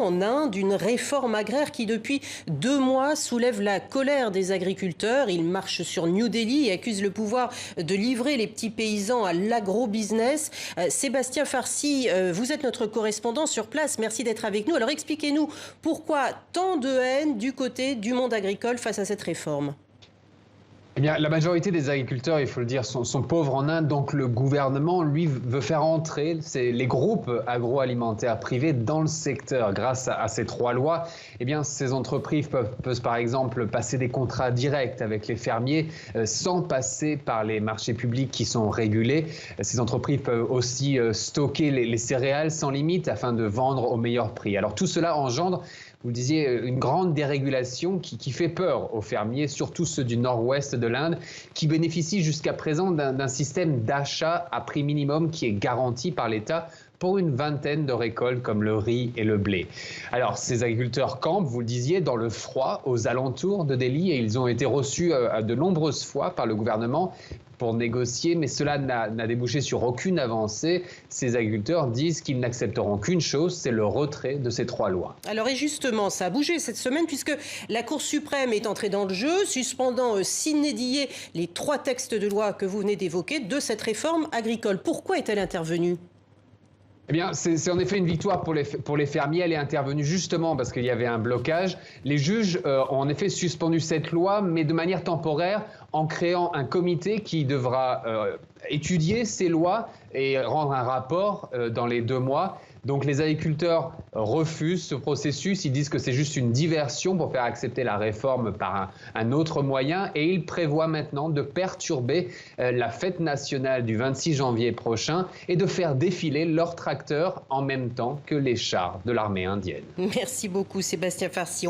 En Inde, une réforme agraire qui, depuis 2 mois, soulève la colère des agriculteurs. Ils marchent sur New Delhi et accusent le pouvoir de livrer les petits paysans à l'agro-business. Sébastien Farcy, vous êtes notre correspondant sur place. Merci d'être avec nous. Alors expliquez-nous pourquoi tant de haine du côté du monde agricole face à cette réforme. Eh bien, la majorité des agriculteurs, il faut le dire, sont pauvres en Inde. Donc le gouvernement, lui, veut faire entrer les groupes agroalimentaires privés dans le secteur. Grâce à ces 3 lois, eh bien, ces entreprises peuvent par exemple passer des contrats directs avec les fermiers sans passer par les marchés publics qui sont régulés. Ces entreprises peuvent aussi stocker les céréales sans limite afin de vendre au meilleur prix. Alors tout cela engendre, vous le disiez, une grande dérégulation qui fait peur aux fermiers, surtout ceux du nord-ouest de l'Inde, qui bénéficient jusqu'à présent d'un système d'achat à prix minimum qui est garanti par l'État pour une vingtaine de récoltes comme le riz et le blé. Alors, ces agriculteurs campent, vous le disiez, dans le froid aux alentours de Delhi et ils ont été reçus de nombreuses fois par le gouvernement pour négocier, mais cela n'a débouché sur aucune avancée. Ces agriculteurs disent qu'ils n'accepteront qu'une chose, c'est le retrait de ces 3 lois. Alors et justement, ça a bougé cette semaine puisque la Cour suprême est entrée dans le jeu, suspendant sine die les 3 textes de loi que vous venez d'évoquer de cette réforme agricole. Pourquoi est-elle intervenue ? Eh bien, c'est en effet une victoire pour les fermiers. Elle est intervenue justement parce qu'il y avait un blocage. Les juges ont en effet suspendu cette loi, mais de manière temporaire, en créant un comité qui devra étudier ces lois et rendre un rapport dans les 2 mois. Donc les agriculteurs refusent ce processus, ils disent que c'est juste une diversion pour faire accepter la réforme par un autre moyen et ils prévoient maintenant de perturber la fête nationale du 26 janvier prochain et de faire défiler leurs tracteurs en même temps que les chars de l'armée indienne. Merci beaucoup Sébastien Farcy.